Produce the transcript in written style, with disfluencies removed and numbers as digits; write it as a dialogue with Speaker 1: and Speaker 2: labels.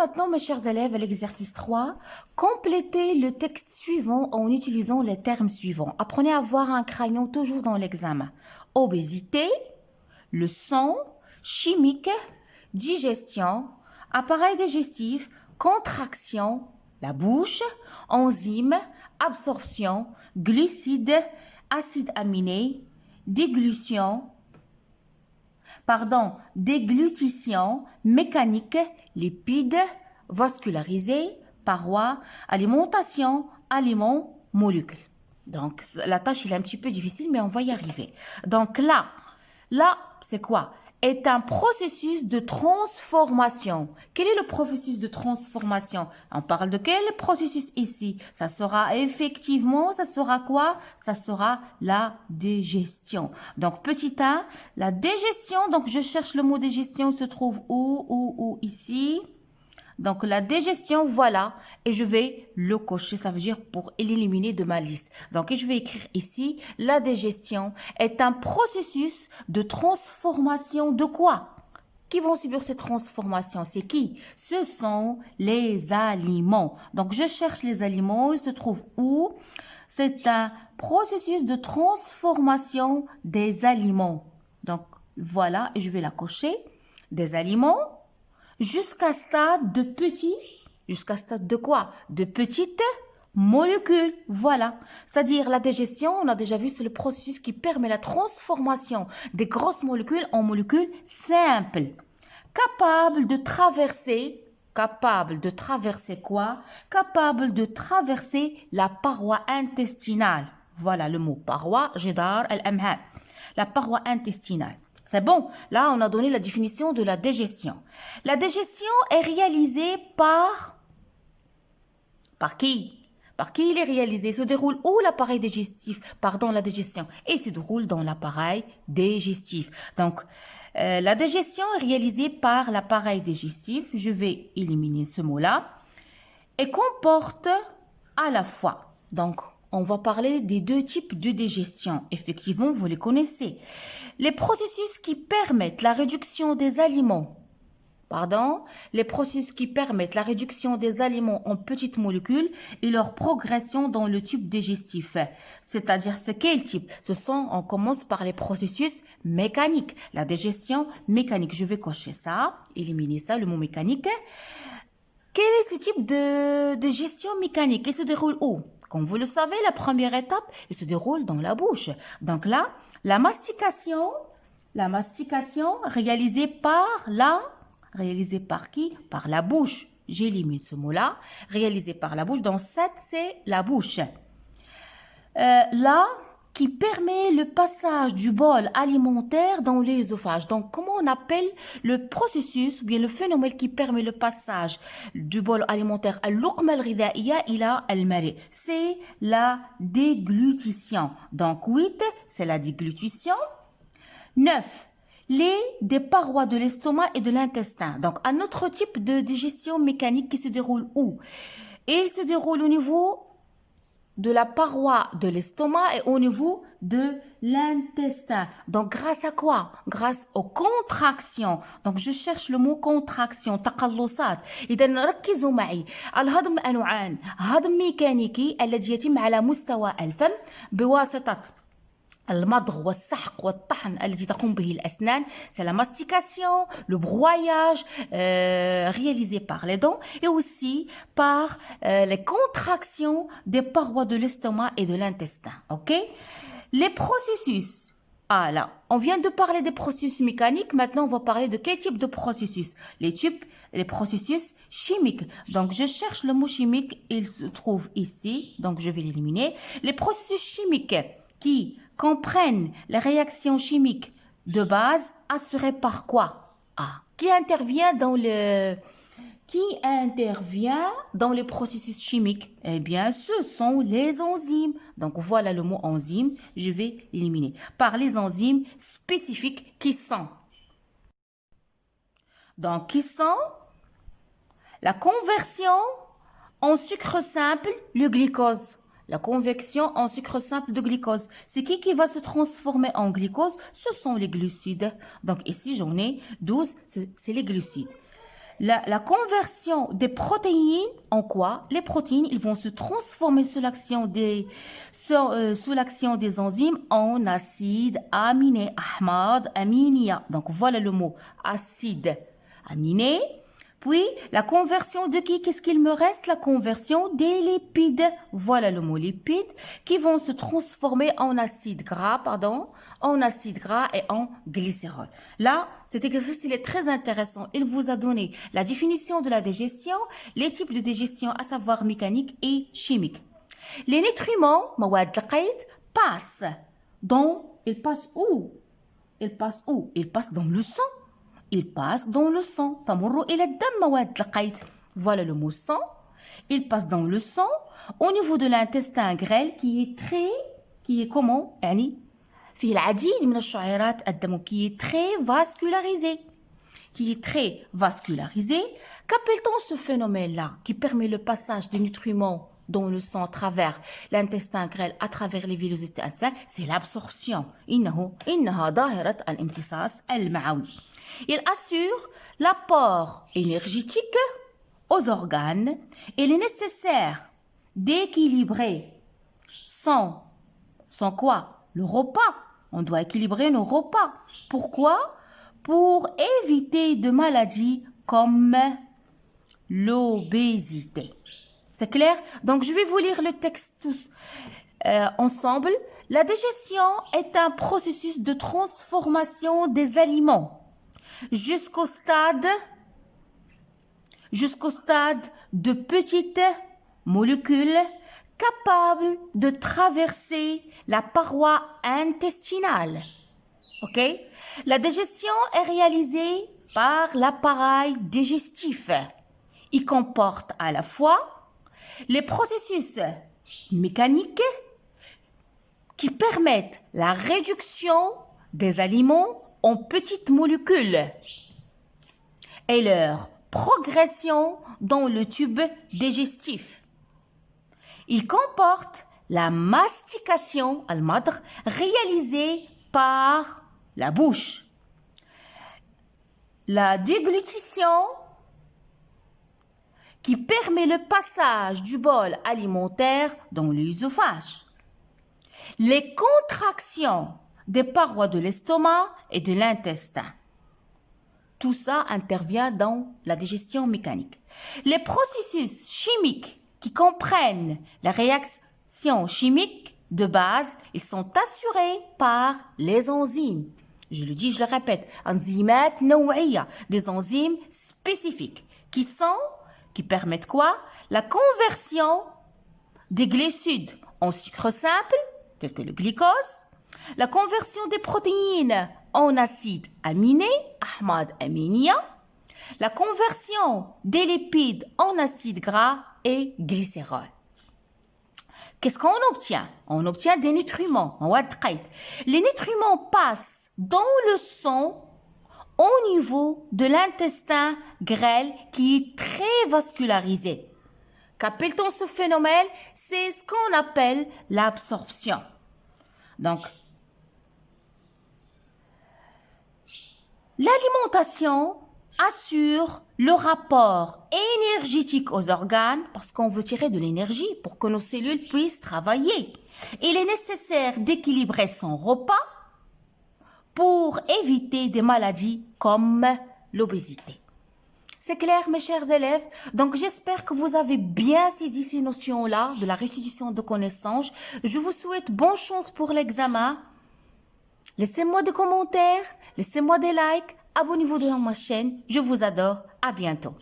Speaker 1: maintenant, mes chers élèves, à l'exercice 3, complétez le texte suivant en utilisant les termes suivants. Apprenez à avoir un crayon toujours dans l'examen. Obésité, le sang, chimique, digestion, appareil digestif, contraction, la bouche, enzyme, absorption, glucides, acides aminés, déglutition, déglutition, mécanique, lipides, vascularisés, parois, alimentation, aliments, molécules. Donc, la tâche, elle est un petit peu difficile, mais on va y arriver. Donc là, c'est quoi? Est un processus de transformation. Quel est le processus de transformation? On parle de quel processus ici? Ça sera effectivement, ça sera quoi? Ça sera la digestion. Donc, petit 1, la digestion. Donc, je cherche le mot digestion. Il se trouve où ici. Donc, la digestion, voilà. Et je vais le cocher, ça veut dire pour l'éliminer de ma liste. Donc, je vais écrire ici, la digestion est un processus de transformation de quoi? Qui vont subir cette transformation? C'est qui? Ce sont les aliments. Donc, je cherche les aliments. Ils se trouvent où? C'est un processus de transformation des aliments. Donc, voilà, et je vais la cocher. Des aliments. Jusqu'à stade de quoi? De petites molécules. Voilà. C'est-à-dire la digestion, on a déjà vu, c'est le processus qui permet la transformation des grosses molécules en molécules simples. Capable de traverser quoi? Capable de traverser la paroi intestinale. Voilà le mot paroi, jidar al-amha. La paroi intestinale. C'est bon. Là, on a donné la définition de la digestion. La digestion est réalisée par qui? Par qui il est réalisé? Il se déroule où l'appareil digestif? Pardon, la digestion. Et il se déroule dans l'appareil digestif. Donc, la digestion est réalisée par l'appareil digestif. Je vais éliminer ce mot-là. Et comporte à la fois. Donc, on va parler des deux types de digestion. Effectivement, vous les connaissez. Les processus qui permettent la réduction des aliments. Les processus qui permettent la réduction des aliments en petites molécules et leur progression dans le tube digestif. C'est-à-dire, c'est quel type? On commence par les processus mécaniques. La digestion mécanique. Je vais cocher ça, éliminer ça, le mot mécanique. Quel est ce type de digestion mécanique? Il se déroule où? Comme vous le savez, la première étape, il se déroule dans la bouche. Donc là, la mastication réalisée par qui? Par la bouche. J'élimine ce mot-là. Réalisée par la bouche. Donc 7, c'est la bouche. Là, qui permet le passage du bol alimentaire dans l'œsophage. Donc, comment on appelle le processus ou bien le phénomène qui permet le passage du bol alimentaire à l'uqma al-ghidaiya ila al-mari? C'est la déglutition. Donc, 8, c'est la déglutition. 9, des parois de l'estomac et de l'intestin. Donc, un autre type de digestion mécanique qui se déroule où? Et il se déroule au niveau de la paroi de l'estomac et au niveau de l'intestin. Donc, grâce à quoi? Grâce aux contractions. Donc, je cherche le mot contraction. تقلصات. إذا ركزوا معي. الهضم أنواعان. هضم ميكانيكي الذي يتم على مستوى الفم بواسطة المضغ والسحق والطحن التي تقوم به الأسنان. C'est la mastication, le broyage réalisé par les dents et aussi par les contractions des parois de l'estomac et de l'intestin. Ok? Les processus. Ah là, on vient de parler des processus mécaniques. Maintenant, on va parler de quel type de processus? Les processus chimiques. Donc, je cherche le mot chimique. Il se trouve ici. Donc, je vais l'éliminer. Les processus chimiques qui comprennent les réactions chimiques de base assurées par quoi? Qui intervient dans les processus chimiques? Eh bien, ce sont les enzymes. Donc, voilà le mot enzyme. Je vais l'éliminer. Par les enzymes spécifiques qui sont. Donc, qui sont la conversion en sucre simple, le glucose. La conversion en sucre simple de glucose. C'est qui va se transformer en glucose? Ce sont les glucides. Donc ici, j'en ai 12, c'est les glucides. la conversion des protéines en quoi? Les protéines, ils vont se transformer sous l'action sous l'action des enzymes en acides aminés, ahmad aminia. Donc voilà le mot acide aminé. Puis la conversion de qui? Qu'est-ce qu'il me reste? La conversion des lipides. Voilà le mot lipides qui vont se transformer en acide gras, en acide gras et en glycérol. Là, cet exercice, il est très intéressant. Il vous a donné la définition de la digestion, les types de digestion, à savoir mécanique et chimique. Les nutriments, مواد القيد, passent ils passent où? Ils passent où? Ils passent dans le sang. Il passe dans le sang. تمر إلى الدم مواد القيد. Voilà le mot sang. Il passe dans le sang au niveau de l'intestin grêle qui est comment؟ يعني فيه العديد من الشعيرات الدم qui est très vascularisé. Qu'appelle-t-on ce phénomène-là qui permet le passage des nutriments dans le sang à travers l'intestin grêle, à travers les villosités intestinales? C'est l'absorption. إنها ظاهرة الامتصاص المعوي. Il assure l'apport énergétique aux organes. Il est nécessaire d'équilibrer sans quoi? Le repas. On doit équilibrer nos repas. Pourquoi? Pour éviter de maladies comme l'obésité. C'est clair? Donc, je vais vous lire le texte tous ensemble. La digestion est un processus de transformation des aliments jusqu'au stade de petites molécules capables de traverser la paroi intestinale. Ok? La digestion est réalisée par l'appareil digestif. Il comporte à la fois les processus mécaniques qui permettent la réduction des aliments en petites molécules et leur progression dans le tube digestif. Il comporte la mastication, al-madr, réalisée par la bouche, la déglutition qui permet le passage du bol alimentaire dans l'œsophage, les contractions des parois de l'estomac et de l'intestin. Tout ça intervient dans la digestion mécanique. Les processus chimiques qui comprennent la réaction chimique de base, ils sont assurés par les enzymes. Je le dis, je le répète, enzymat naw'iyya, des enzymes spécifiques qui permettent quoi? La conversion des glucides en sucre simple, tel que le glucose, la conversion des protéines en acides aminés, ahmad aminia, la conversion des lipides en acides gras et glycérol. Qu'est-ce qu'on obtient? On obtient des nutriments. Les nutriments passent dans le sang au niveau de l'intestin grêle qui est très vascularisé. Qu'appelle-t-on ce phénomène? C'est ce qu'on appelle l'absorption. Donc, l'alimentation assure le rapport énergétique aux organes parce qu'on veut tirer de l'énergie pour que nos cellules puissent travailler. Il est nécessaire d'équilibrer son repas pour éviter des maladies comme l'obésité. C'est clair, mes chers élèves? Donc, j'espère que vous avez bien saisi ces notions-là de la restitution de connaissances. Je vous souhaite bonne chance pour l'examen. Laissez-moi des commentaires, laissez-moi des likes, abonnez-vous à ma chaîne. Je vous adore. À bientôt.